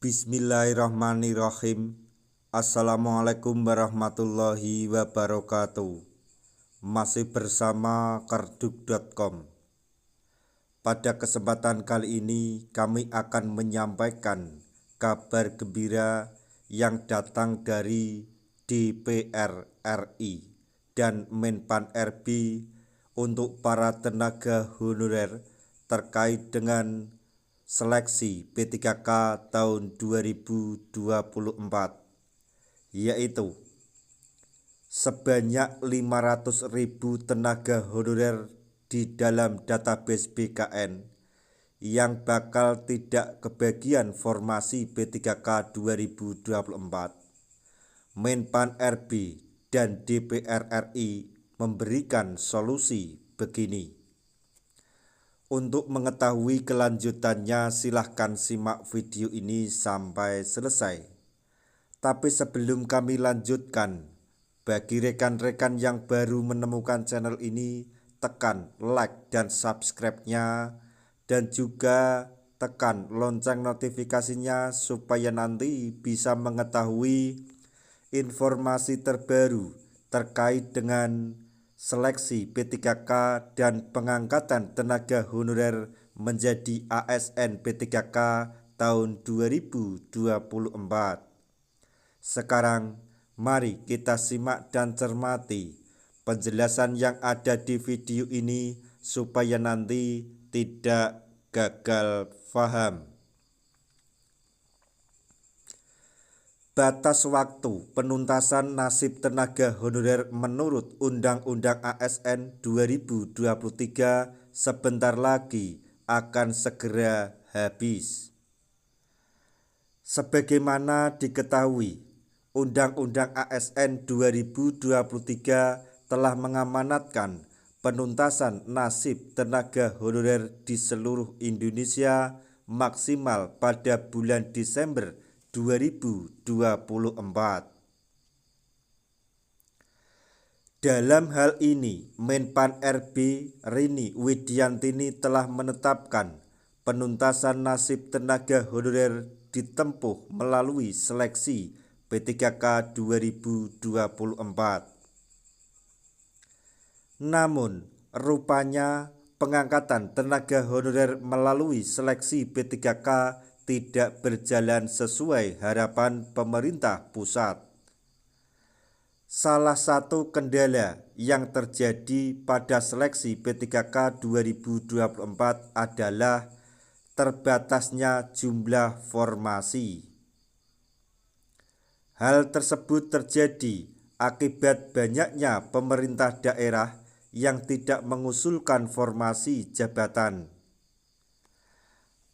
Bismillahirrahmanirrahim. Assalamualaikum warahmatullahi wabarakatuh. Masih bersama karduk.com. Pada kesempatan kali ini kami akan menyampaikan kabar gembira yang datang dari DPR RI dan Menpan RB untuk para tenaga honorer terkait dengan seleksi P3K tahun 2024, yaitu sebanyak 500.000 tenaga honorer di dalam database BKN yang bakal tidak kebagian formasi P3K 2024. Menpan RB dan DPR RI memberikan solusi begini. Untuk mengetahui kelanjutannya silahkan simak video ini sampai selesai. Tapi sebelum kami lanjutkan, bagi rekan-rekan yang baru menemukan channel ini, tekan like dan subscribe-nya dan juga tekan lonceng notifikasinya supaya nanti bisa mengetahui informasi terbaru terkait dengan seleksi P3K dan pengangkatan tenaga honorer menjadi ASN P3K tahun 2024. Sekarang mari kita simak dan cermati penjelasan yang ada di video ini supaya nanti tidak gagal paham. Batas waktu penuntasan nasib tenaga honorer menurut Undang-Undang ASN 2023 sebentar lagi akan segera habis. Sebagaimana diketahui, Undang-Undang ASN 2023 telah mengamanatkan penuntasan nasib tenaga honorer di seluruh Indonesia maksimal pada bulan Desember 2024. Dalam hal ini, Menpan RB Rini Widiantini telah menetapkan penuntasan nasib tenaga honorer ditempuh melalui seleksi P3K 2024. Namun, rupanya pengangkatan tenaga honorer melalui seleksi P3K tidak berjalan sesuai harapan pemerintah pusat. Salah satu kendala yang terjadi pada seleksi P3K 2024 adalah terbatasnya jumlah formasi. Hal tersebut terjadi akibat banyaknya pemerintah daerah yang tidak mengusulkan formasi jabatan.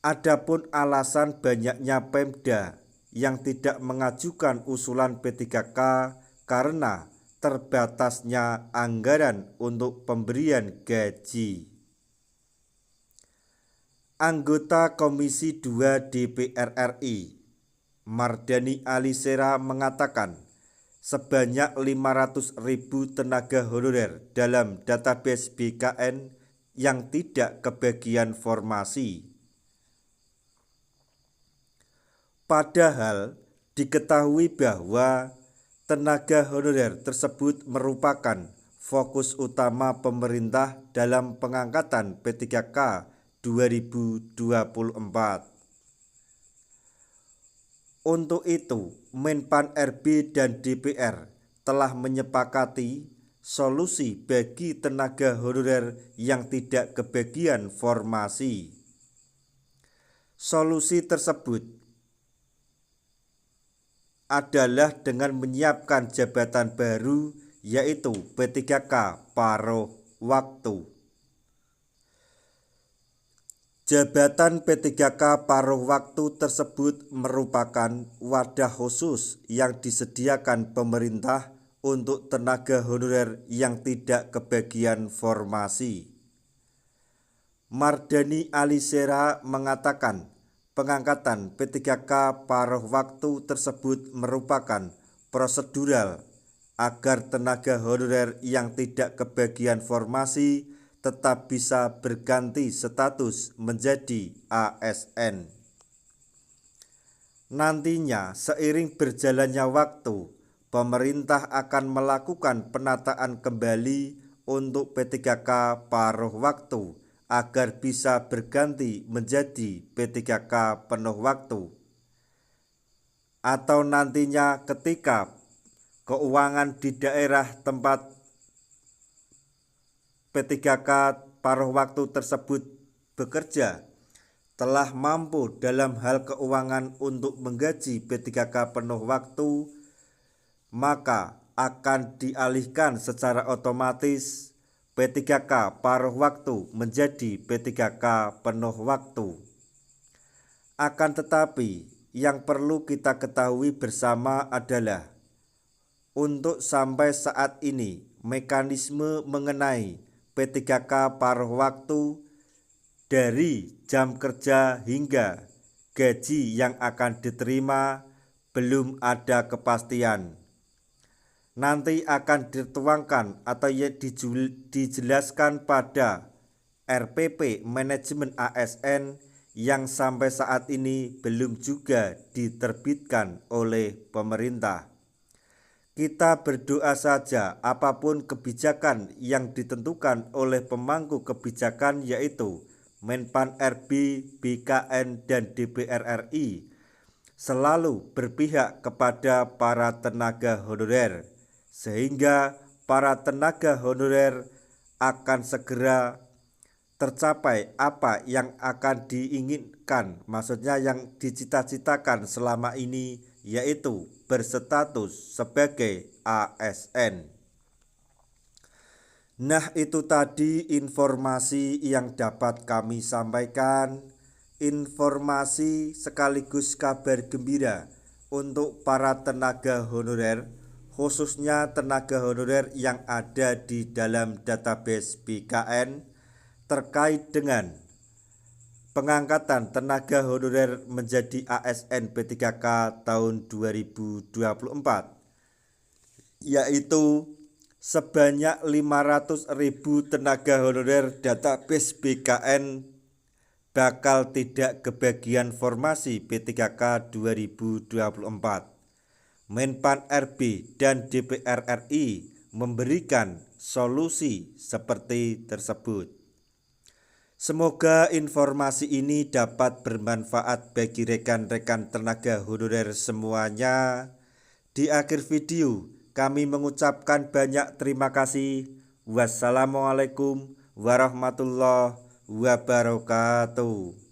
Adapun alasan banyaknya Pemda yang tidak mengajukan usulan P3K karena terbatasnya anggaran untuk pemberian gaji. Anggota Komisi 2 DPR RI, Mardani Alisera mengatakan sebanyak 500.000 tenaga honorer dalam database BKN yang tidak kebagian formasi. Padahal diketahui bahwa tenaga honorer tersebut merupakan fokus utama pemerintah dalam pengangkatan P3K 2024. Untuk itu, Menpan RB dan DPR telah menyepakati solusi bagi tenaga honorer yang tidak kebagian formasi. Solusi tersebut adalah dengan menyiapkan jabatan baru, yaitu P3K paruh waktu. Jabatan P3K paruh waktu tersebut merupakan wadah khusus yang disediakan pemerintah untuk tenaga honorer yang tidak kebagian formasi. Mardani Alisera mengatakan pengangkatan P3K paruh waktu tersebut merupakan prosedural agar tenaga honorer yang tidak kebagian formasi tetap bisa berganti status menjadi ASN. Nantinya seiring berjalannya waktu, pemerintah akan melakukan penataan kembali untuk P3K paruh waktu agar bisa berganti menjadi P3K penuh waktu. Atau nantinya ketika keuangan di daerah tempat P3K paruh waktu tersebut bekerja telah mampu dalam hal keuangan untuk menggaji P3K penuh waktu, maka akan dialihkan secara otomatis P3K paruh waktu menjadi P3K penuh waktu. Akan tetapi yang perlu kita ketahui bersama adalah untuk sampai saat ini mekanisme mengenai P3K paruh waktu dari jam kerja hingga gaji yang akan diterima belum ada kepastian. Nanti akan dituangkan atau dijelaskan pada RPP Manajemen ASN yang sampai saat ini belum juga diterbitkan oleh pemerintah. Kita berdoa saja apapun kebijakan yang ditentukan oleh pemangku kebijakan yaitu Menpan RB, BKN, dan DPR RI selalu berpihak kepada para tenaga honorer, sehingga para tenaga honorer akan segera tercapai apa yang akan diinginkan, maksudnya yang dicita-citakan selama ini, yaitu berstatus sebagai ASN. Nah, itu tadi informasi yang dapat kami sampaikan, informasi sekaligus kabar gembira untuk para tenaga honorer, khususnya tenaga honorer yang ada di dalam database BKN terkait dengan pengangkatan tenaga honorer menjadi ASN P3K tahun 2024, yaitu sebanyak 500.000 tenaga honorer database BKN bakal tidak kebagian formasi P3K 2024. Menpan RB dan DPR RI memberikan solusi seperti tersebut. Semoga informasi ini dapat bermanfaat bagi rekan-rekan tenaga honorer semuanya. Di akhir video kami mengucapkan banyak terima kasih. Wassalamualaikum warahmatullahi wabarakatuh.